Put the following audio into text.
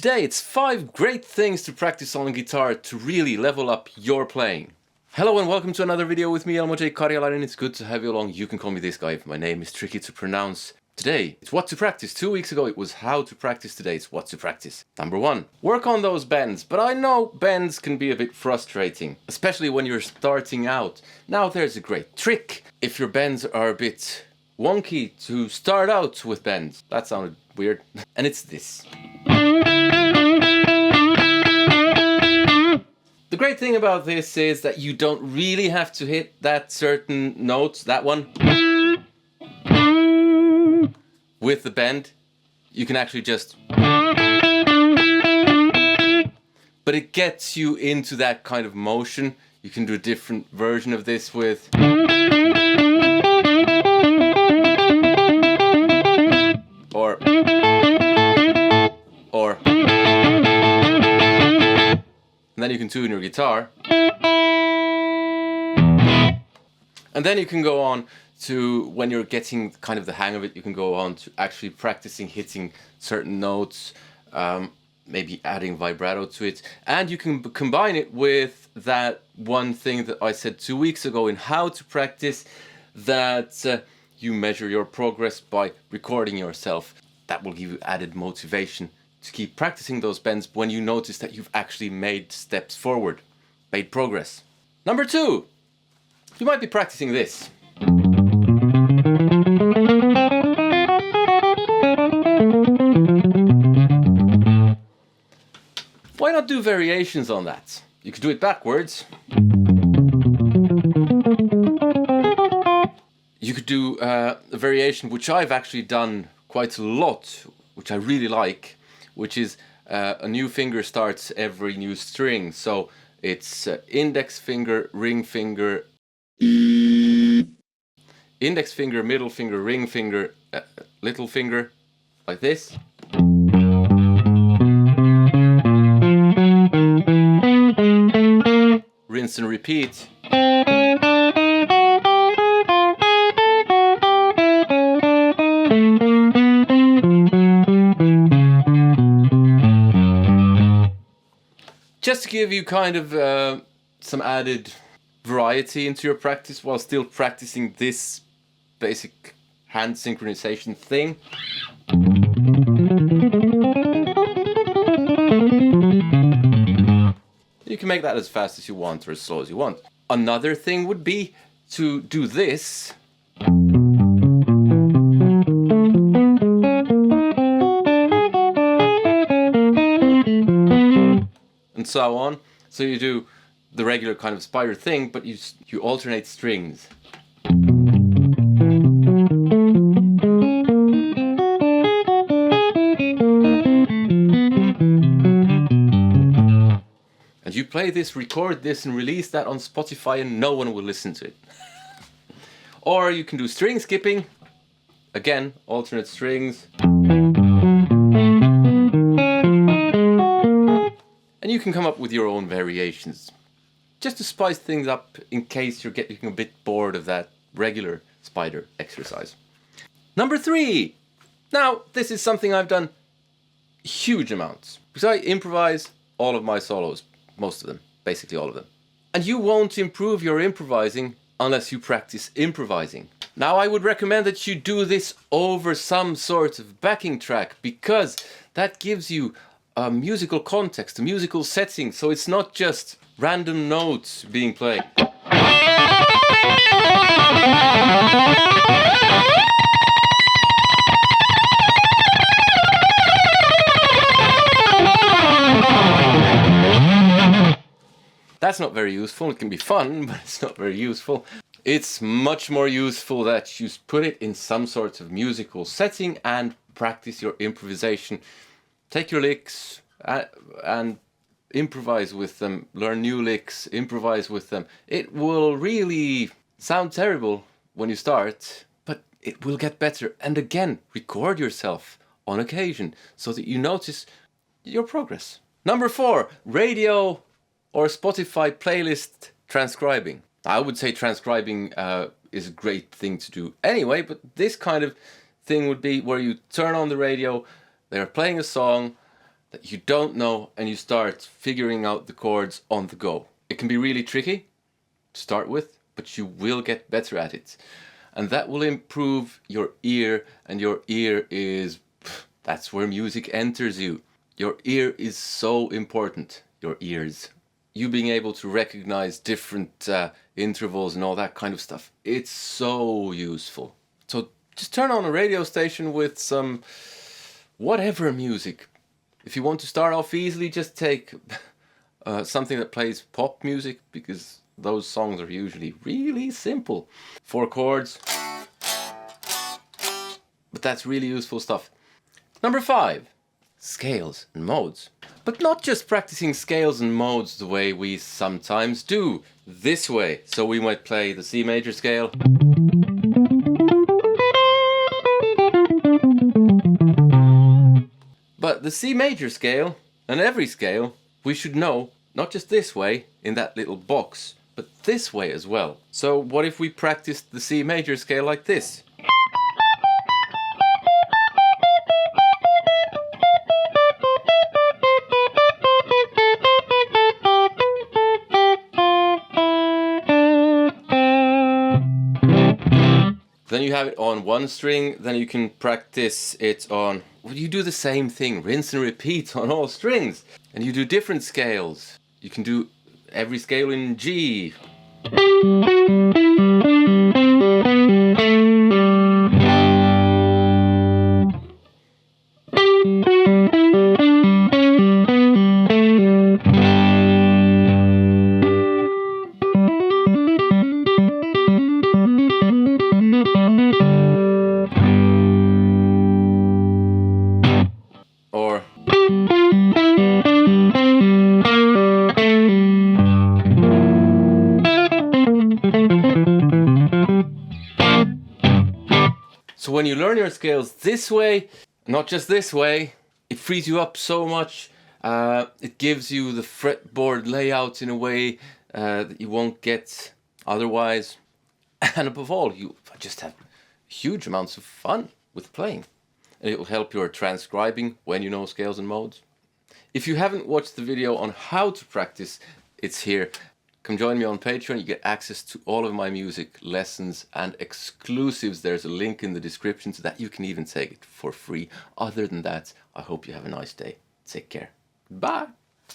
Today it's 5 great things to practice on guitar to really level up your playing. Hello and welcome to another video with me, Elmo Karjalainen. It's good to have you along. You can call me this guy if my name is tricky to pronounce. Today, it's what to practice. 2 weeks ago it was how to practice. Today it's what to practice. Number 1, work on those bends. But I know bends can be a bit frustrating, especially when you're starting out. Now there's a great trick. If your bends are a bit wonky, to start out with bends. That sounded weird. And it's this. The great thing about this is that you don't really have to hit that certain note, that one, with the bend. You can actually just... But it gets you into that kind of motion. You can do a different version of this with... Or... And then you can tune your guitar. And then you can go on to, when you're getting kind of the hang of it, you can go on to actually practicing hitting certain notes, maybe adding vibrato to it. And you can combine it with that one thing that I said 2 weeks ago in how to practice, that you measure your progress by recording yourself. That will give you added motivation to keep practicing those bends when you notice that you've actually made steps forward, made progress. Number 2, you might be practicing this. Why not do variations on that? You could do it backwards. You could do a variation which I've actually done quite a lot, which I really like, which is a new finger starts every new string. So it's index finger, ring finger, index finger, middle finger, ring finger, little finger, like this. Rinse and repeat. Just to give you kind of some added variety into your practice while still practicing this basic hand synchronization thing. You can make that as fast as you want or as slow as you want. Another thing would be to do this. And so on. So you do the regular kind of spider thing, but you alternate strings. And you play this, record this, and release that on Spotify, and no one will listen to it. Or you can do string skipping. Again, alternate strings. And you can come up with your own variations, just to spice things up in case you're getting a bit bored of that regular spider exercise. Number 3. Now, this is something I've done huge amounts, because I improvise all of my solos, most of them, basically all of them. And you won't improve your improvising unless you practice improvising. Now, I would recommend that you do this over some sort of backing track, because that gives you a musical context, a musical setting, so it's not just random notes being played. That's not very useful. It can be fun, but it's not very useful. It's much more useful that you put it in some sort of musical setting and practice your improvisation. Take your licks and improvise with them. Learn new licks, improvise with them. It will really sound terrible when you start, but it will get better. And again, record yourself on occasion so that you notice your progress. Number 4, radio or Spotify playlist transcribing. I would say transcribing is a great thing to do anyway, but this kind of thing would be where you turn on the radio, they're playing a song, that you don't know and you start figuring out the chords on the go. It can be really tricky to start with, but you will get better at it. And that will improve your ear, and your ear that's where music enters you. Your ear is so important, your ears. You being able to recognize different intervals and all that kind of stuff. It's so useful. So just turn on a radio station with some whatever music. If you want to start off easily, just take something that plays pop music, because those songs are usually really simple. 4 chords. But that's really useful stuff. Number 5, scales and modes. But not just practicing scales and modes the way we sometimes do, this way. So we might play the C major scale. But the C major scale, and every scale, we should know, not just this way, in that little box, but this way as well. So what if we practiced the C major scale like this? Then you have it on one string, then you can practice it on... Well, you do the same thing, rinse and repeat on all strings. And you do different scales. You can do every scale in G. Or... So when you learn your scales this way, not just this way, it frees you up so much. It gives you the fretboard layout in a way that you won't get otherwise. And above all, you just have huge amounts of fun with playing. And it will help your transcribing when you know scales and modes. If you haven't watched the video on how to practice, it's here. Come join me on Patreon. You get access to all of my music lessons and exclusives. There's a link in the description so that you can even take it for free. Other than that, I hope you have a nice day. Take care. Bye.